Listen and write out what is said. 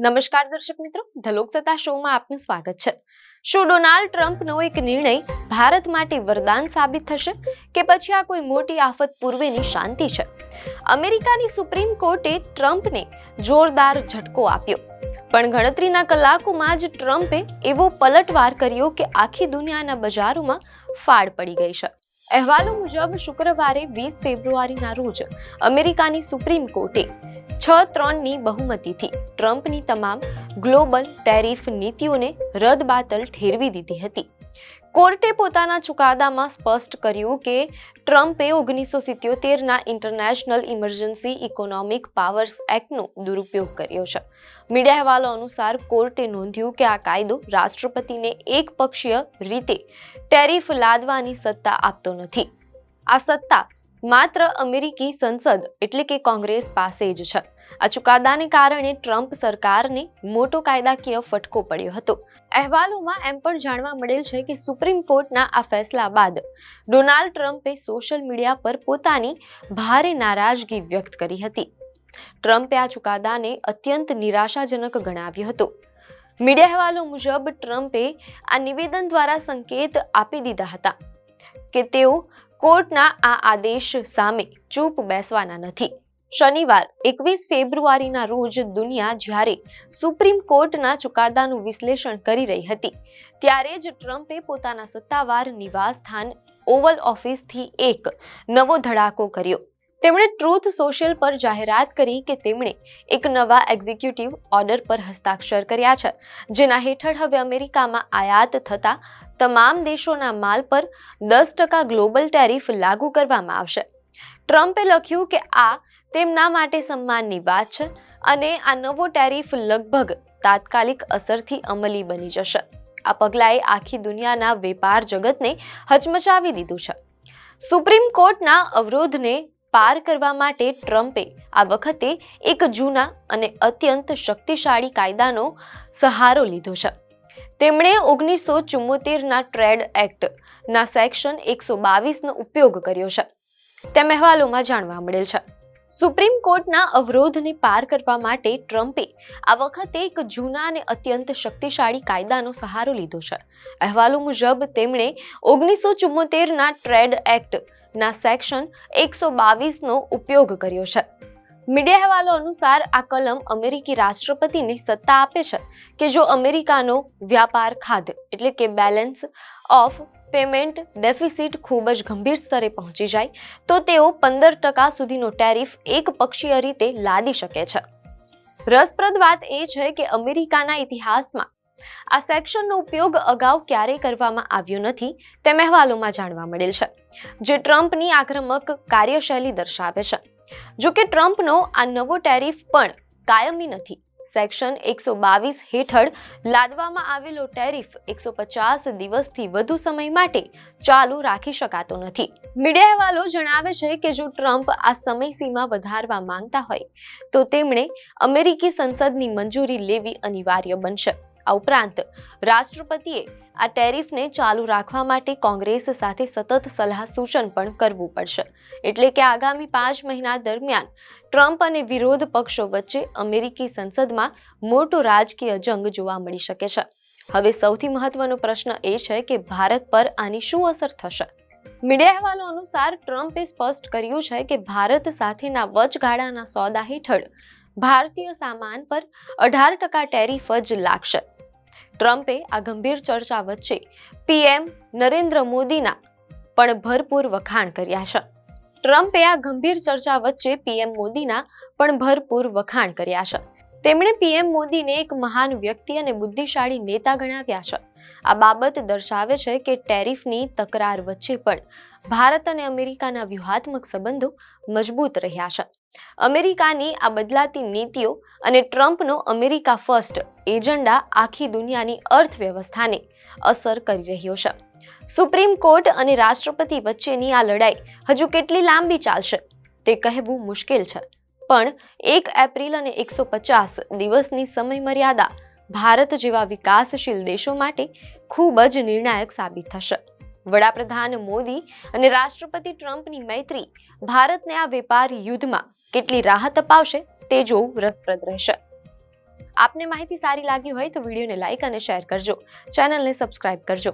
નમસ્કાર દર્શક મિત્રો, ધ લોકસત્તા શોમાં આપનું સ્વાગત છે. શું ડોનાલ્ડ ટ્રમ્પનો એક નિર્ણય ભારત માટે વરદાન સાબિત થશે કે પછી આ કોઈ મોટી આફત પૂર્વેની શાંતિ છે? અમેરિકાની સુપ્રીમ કોર્ટે ટ્રમ્પને જોરદાર ઝટકો આપ્યો, પણ ગણતરીના કલાકોમાં જ ટ્રમ્પે એવો પલટવાર કર્યો કે આખી દુનિયાના બજારોમાં ફાડ પડી ગઈ છે. અહેવાલો મુજબ શુક્રવારે 20 ફેબ્રુઆરીના રોજ અમેરિકાની સુપ્રીમ કોર્ટે 6-3ની બહુમતીથી ટ્રમ્પની તમામ ગ્લોબલ ટેરિફ નીતિઓને રદબાતલ ઠેરવી દીધી હતી. કોર્ટે પોતાના ચુકાદામાં સ્પષ્ટ કર્યું કે ટ્રમ્પે 1977ના ઇન્ટરનેશનલ ઇમરજન્સી ઇકોનોમિક પાવર્સ એક્ટનો દુરુપયોગ કર્યો છે. મીડિયા અહેવાલો અનુસાર કોર્ટે નોંધ્યું કે આ કાયદો રાષ્ટ્રપતિને એકપક્ષીય રીતે ટેરિફ લાદવાની સત્તા આપતો નથી. આ સત્તા માત્ર અમેરિકી સંસદ એટલે કે કોંગ્રેસ પાસે જ છે. આ ચુકાદાને કારણે ટ્રમ્પ સરકારને મોટો કાયદાકીય ફટકો પડ્યો હતો. અહેવાલોમાં એમ પણ જાણવા મળેલ છે કે સુપ્રીમ કોર્ટના આ ફેસલા બાદ ડોનાલ્ડ ટ્રમ્પે સોશિયલ મીડિયા પર પોતાની ભારે નારાજગી વ્યક્ત કરી હતી. ટ્રમ્પે આ ચુકાદાને અત્યંત નિરાશાજનક ગણાવ્યો હતો. મીડિયા અહેવાલો મુજબ ટ્રમ્પે આ નિવેદન દ્વારા સંકેત આપી દીધા હતા કે તેઓ કોર્ટના આ આદેશ સામે ચૂપ બેસવાના નથી. શનિવાર 21 ફેબ્રુઆરીના રોજ દુનિયા જ્યારે સુપ્રીમ કોર્ટના ચુકાદાનું વિશ્લેષણ કરી રહી હતી, ત્યારે જ ટ્રમ્પે પોતાના સત્તાવાર નિવાસસ્થાન ઓવલ ઓફિસથી એક નવો ધડાકો કર્યો. તેમણે ટ્રુથ સોશિયલ પર જાહેરાત કરી કે તેમણે એક નવા એક્ઝિક્યુટિવ ઓર્ડર પર હસ્તાક્ષર કર્યા છે, જેના હેઠળ હવે અમેરિકામાં આયાત થતા તમામ દેશોના માલ પર 10% ગ્લોબલ ટેરિફ લાગુ કરવામાં આવશે. ટ્રમ્પે લખ્યું કે આ તેમના માટે સન્માનની વાત છે અને આ નવો ટેરિફ લગભગ તાત્કાલિક અસરથી અમલી બની જશે. આ પગલાએ આખી દુનિયાના વેપાર જગતને હચમચાવી દીધું છે. સુપ્રીમ કોર્ટના અવરોધને પાર કરવા માટે ટ્રમ્પે આ વખતે એક જૂના અને અત્યંત શક્તિશાળી કાયદાનો સહારો લીધો છે. તેમણે 1974ના ટ્રેડ એક્ટના સેક્શન 122નો ઉપયોગ કર્યો છે, તેમ અહેવાલોમાં જાણવા મળેલ છે. સુપ્રીમ કોર્ટના અવરોધને પાર કરવા માટે ટ્રમ્પે આ વખતે એક જૂના અને અત્યંત શક્તિશાળી કાયદાનો સહારો લીધો છે. અહેવાલો મુજબ તેમણે 1974ના ટ્રેડ એક્ટના સેક્શન 122નો ઉપયોગ કર્યો છે. મીડિયા અહેવાલો અનુસાર આ કલમ અમેરિકી રાષ્ટ્રપતિને સત્તા આપે છે કે જો અમેરિકાનો વ્યાપાર ખાધ એટલે કે બેલેન્સ ઓફ પેમેન્ટ ડેફિસિટ ખૂબ જ ગંભીર સ્તરે પહોંચી જાય તો તેઓ 15% સુધીનો ટેરિફ એકપક્ષીય રીતે લાદી શકે છે. રસપ્રદ વાત એ છે કે અમેરિકાના ઇતિહાસમાં આ સેક્શનનો ઉપયોગ અગાઉ ક્યારેય કરવામાં આવ્યો નથી, તેમ અહેવાલોમાં જાણવા મળેલ છે, જે ટ્રમ્પની આક્રમક કાર્યશૈલી દર્શાવે છે. જો કે ટ્રમ્પનો આ નવો ટેરિફ પણ કાયમી નથી. સેક્શન 122 હેઠળ લાદવામાં આવેલો ટેરિફ 150 દિવસથી વધુ સમય માટે ચાલુ રાખી શકાતો નથી. મીડિયા અહેવાલો જણાવે છે કે જો ટ્રમ્પ આ સમયસીમા વધારવા માંગતા હોય તો તેમણે અમેરિકી સંસદની મંજૂરી લેવી અનિવાર્ય બનશે. આ ઉપરાંત રાષ્ટ્રપતિએ આ ટેરિફને ચાલુ રાખવા માટે કોંગ્રેસ સાથે સતત સલાહ સૂચન પણ કરવું પડશે. એટલે કે આગામી 5 મહિના દરમિયાન ટ્રમ્પ અને વિરોધ પક્ષો વચ્ચે અમેરિકી સંસદમાં મોટો રાજકીય જંગ જોવા મળી શકે છે. હવે સૌથી મહત્વનો પ્રશ્ન એ છે કે ભારત પર આની શું અસર થશે? મીડિયા અહેવાલો અનુસાર ટ્રમ્પે સ્પષ્ટ કર્યું છે કે ભારત સાથેના વચગાળાના સોદા હેઠળ ભારતીય સામાન પર 18% ટેરિફ જ લાગશે. ટ્રમ્પે આ ગંભીર ચર્ચા વચ્ચે પીએમ નરેન્દ્ર મોદીના પણ ભરપૂર વખાણ કર્યા છે. ટ્રમ્પે આ ગંભીર ચર્ચા વચ્ચે પીએમ મોદીના પણ ભરપૂર વખાણ કર્યા છે. તેમણે પીએમ મોદીને એક મહાન વ્યક્તિ અને બુદ્ધિશાળી નેતા ગણાવ્યા છે. આ બાબત દર્શાવે છે કે ટેરિફની તકરાર વચ્ચે પણ ભારત અને અમેરિકાના વ્યૂહાત્મક સંબંધો મજબૂત રહ્યા છે. અમેરિકાની આ બદલાતી નીતિઓ અને ટ્રમ્પનો અમેરિકા ફર્સ્ટ એજન્ડા આખી દુનિયાની અર્થવ્યવસ્થાને અસર કરી રહ્યો છે. સુપ્રીમ કોર્ટ અને રાષ્ટ્રપતિ વચ્ચેની આ લડાઈ હજુ કેટલી લાંબી ચાલશે તે કહેવું મુશ્કેલ છે, પણ 1 એપ્રિલ અને 150 દિવસની સમય મર્યાદા ભારત જેવા વિકાસશીલ દેશો માટે ખૂબ જ નિર્ણાયક સાબિત થશે. વડાપ્રધાન મોદી અને રાષ્ટ્રપતિ ટ્રમ્પની મૈત્રી ભારતને આ વેપાર યુદ્ધમાં કેટલી રાહત અપાવશે તે જોવું રસપ્રદ રહેશે. આપને માહિતી સારી લાગી હોય તો વિડીયોને લાઇક અને શેર કરજો, ચેનલને સબસ્ક્રાઇબ કરજો.